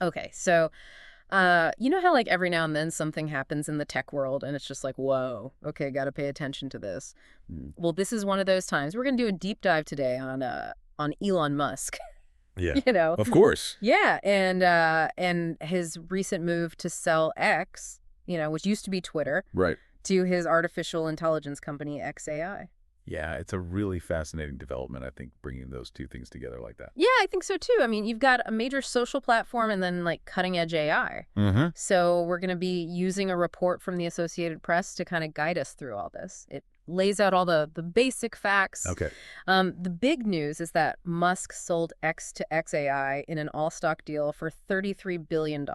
Okay, so you know how like every now and then something happens in the tech world and it's just like, whoa, okay, got to pay attention to this. Well, this is one of those times. We're going to do a deep dive today on Elon Musk, Yeah, you know. of course. Yeah, and his recent move to sell X, which used to be Twitter, Right. to his artificial intelligence company XAI. Yeah, it's a really fascinating development, I think, bringing those two things together like that. Yeah, I think so too. I mean, you've got a major social platform and then like cutting edge AI. Mm-hmm. So we're going to be using a report from the Associated Press to kind of guide us through all this. It lays out all the basic facts. Okay. The big news is that Musk sold X to XAI in an all-stock deal for $33 billion.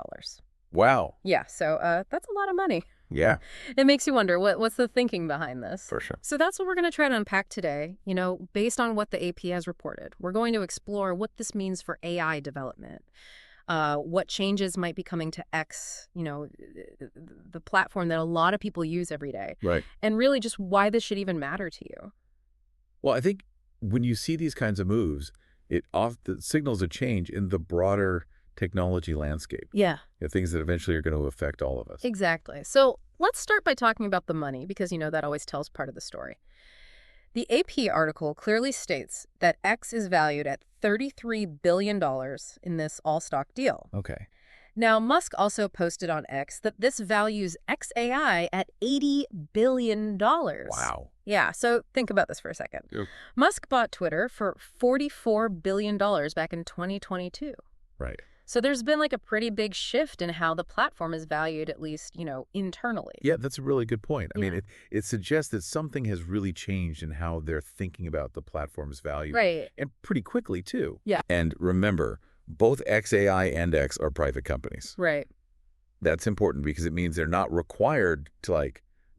Wow. Yeah, so that's a lot of money. Yeah, It makes you wonder, what's the thinking behind this? for sure. So that's what we're going to try to unpack today, based on what the AP has reported. We're going to explore what this means for AI development, what changes might be coming to X, the platform that a lot of people use every day, Right. and really just why this should even matter to you. Well, I think when you see these kinds of moves, it often signals a change in the broader technology landscape. Yeah, Things that eventually are going to affect all of us. exactly. So let's start by talking about the money, because, that always tells part of the story. The AP article clearly states that X is valued at $33 billion in this all-stock deal. Okay. Now, Musk also posted on X that this values XAI at $80 billion. Wow. Yeah, so think about this for a second. Yep. Musk bought Twitter for $44 billion back in 2022. Right. So there's been like a pretty big shift in how the platform is valued, at least, internally. Yeah, that's a really good point. I mean, Yeah. it suggests that something has really changed in how they're thinking about the platform's value. Right. And pretty quickly, too. Yeah. And remember, both XAI and X are private companies. Right. That's important because it means they're not required to,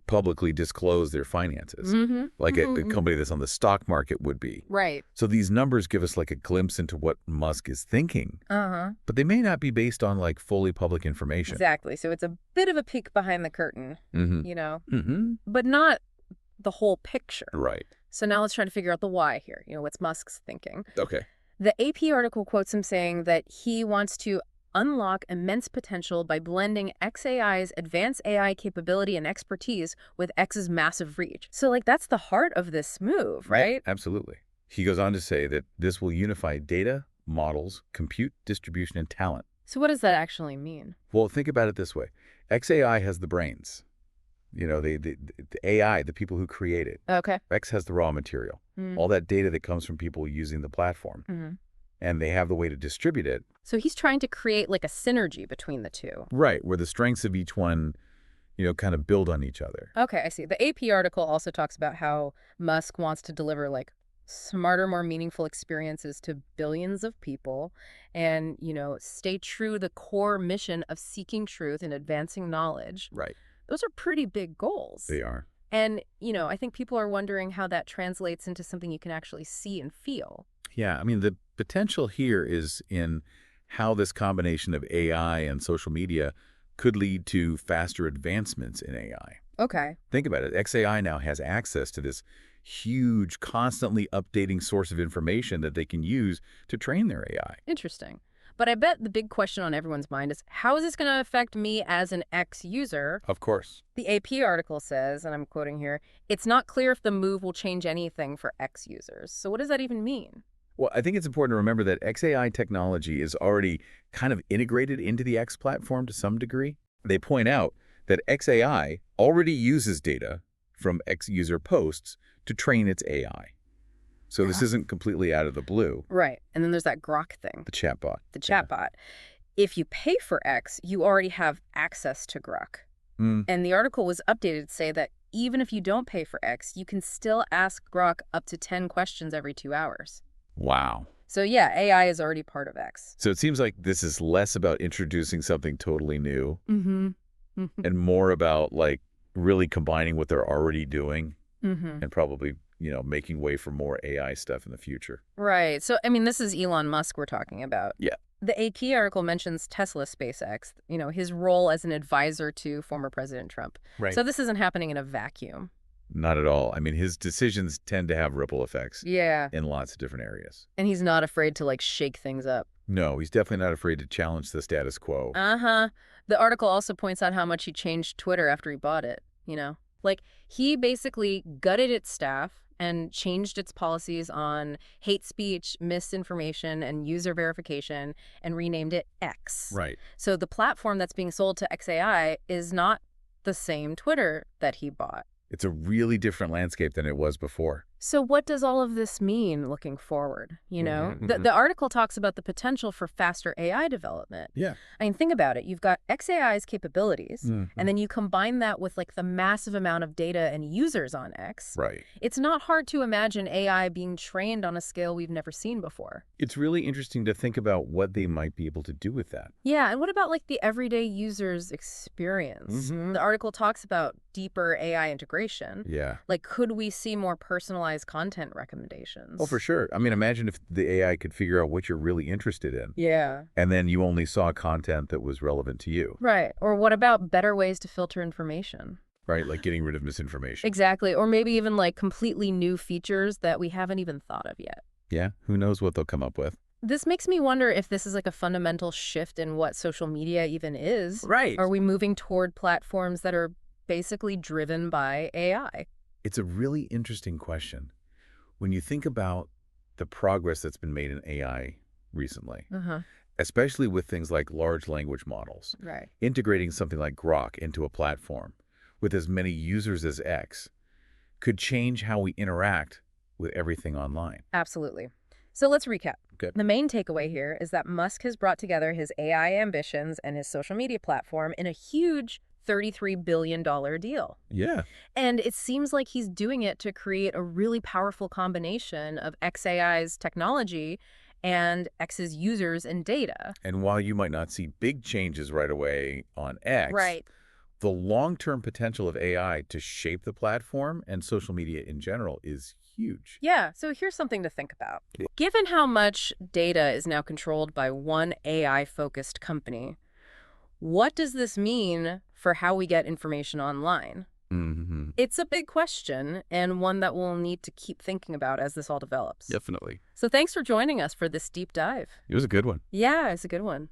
publicly disclose their finances, like a company that's on the stock market would be. Right. So these numbers give us, a glimpse into what Musk is thinking, but they may not be based on, fully public information. Exactly. So it's a bit of a peek behind the curtain, Mm-hmm. but not the whole picture. Right. So now let's try to figure out the why here. What's Musk's thinking? Okay. The AP article quotes him saying that he wants to unlock immense potential by blending XAI's advanced AI capability and expertise with X's massive reach. So, that's the heart of this move, right? Yeah, absolutely. He goes on to say that this will unify data, models, compute, distribution, and talent. So what does that actually mean? Well, think about it this way. XAI has the brains. The AI, the people who create it. Okay. X has the raw material, all that data that comes from people using the platform. Mm-hmm. And they have the way to distribute it. So he's trying to create a synergy between the two. Right, where the strengths of each one, kind of build on each other. Okay, I see. The AP article also talks about how Musk wants to deliver smarter, more meaningful experiences to billions of people and, stay true to the core mission of seeking truth and advancing knowledge. Right. Those are pretty big goals. They are. And, I think people are wondering how that translates into something you can actually see and feel. Yeah, I mean, the potential here is in how this combination of AI and social media could lead to faster advancements in AI. Okay. Think about it. XAI now has access to this huge, constantly updating source of information that they can use to train their AI. Interesting. But I bet the big question on everyone's mind is, how is this going to affect me as an X user? Of course. The AP article says, and I'm quoting here, it's not clear if the move will change anything for X users. So what does that even mean? Well, I think it's important to remember that XAI technology is already kind of integrated into the X platform to some degree. They point out that XAI already uses data from X user posts to train its AI. So this isn't completely out of the blue. Right. And then there's that Grok thing. The chatbot. The chatbot. If you pay for X, you already have access to Grok. And the article was updated to say that even if you don't pay for X, you can still ask Grok up to 10 questions every 2 hours. Wow. So yeah, AI is already part of X. So it seems like this is less about introducing something totally new and more about really combining what they're already doing and probably, making way for more AI stuff in the future. Right. So, I mean, this is Elon Musk we're talking about. Yeah. The AP article mentions Tesla SpaceX, his role as an advisor to former President Trump. Right. So this isn't happening in a vacuum. Not at all. I mean, his decisions tend to have ripple effects Yeah. in lots of different areas. And he's not afraid to shake things up. No, he's definitely not afraid to challenge the status quo. Uh-huh. The article also points out how much he changed Twitter after he bought it, you know? Like, he basically gutted its staff and changed its policies on hate speech, misinformation, and user verification, and renamed it X. Right. So the platform that's being sold to XAI is not the same Twitter that he bought. It's a really different landscape than it was before. So what does all of this mean looking forward? The article talks about the potential for faster AI development. Yeah. I mean, think about it. You've got XAI's capabilities, Mhm. and then you combine that with like the massive amount of data and users on X. Right. It's not hard to imagine AI being trained on a scale we've never seen before. It's really interesting to think about what they might be able to do with that. Yeah, and what about like the everyday user's experience? Mhm. The article talks about deeper AI integration. Yeah. Like, could we see more personalized content recommendations? Oh, for sure. I mean, imagine if the AI could figure out what you're really interested in, Yeah. and then you only saw content that was relevant to you, Right. Or what about better ways to filter information? right? Like getting rid of misinformation. Exactly. Or maybe even like completely new features that we haven't even thought of yet. Yeah. Who knows what they'll come up with? This makes me wonder if this is like a fundamental shift in what social media even is. Right. Are we moving toward platforms that are basically driven by AI? It's a really interesting question. When you think about the progress that's been made in AI recently, Uh-huh. especially with things like large language models, Right. integrating something like Grok into a platform with as many users as X could change how we interact with everything online. Absolutely. So let's recap. Good. The main takeaway here is that Musk has brought together his AI ambitions and his social media platform in a huge $33 billion deal. Yeah. And it seems like he's doing it to create a really powerful combination of XAI's technology and X's users and data. And while you might not see big changes right away on X, Right. the long-term potential of AI to shape the platform and social media in general is huge. Yeah, so here's something to think about. Yeah. Given how much data is now controlled by one AI-focused company, what does this mean for how we get information online? Mm-hmm. It's a big question, and one that we'll need to keep thinking about as this all develops. Definitely. So thanks for joining us for this deep dive. It was a good one. Yeah, it's a good one.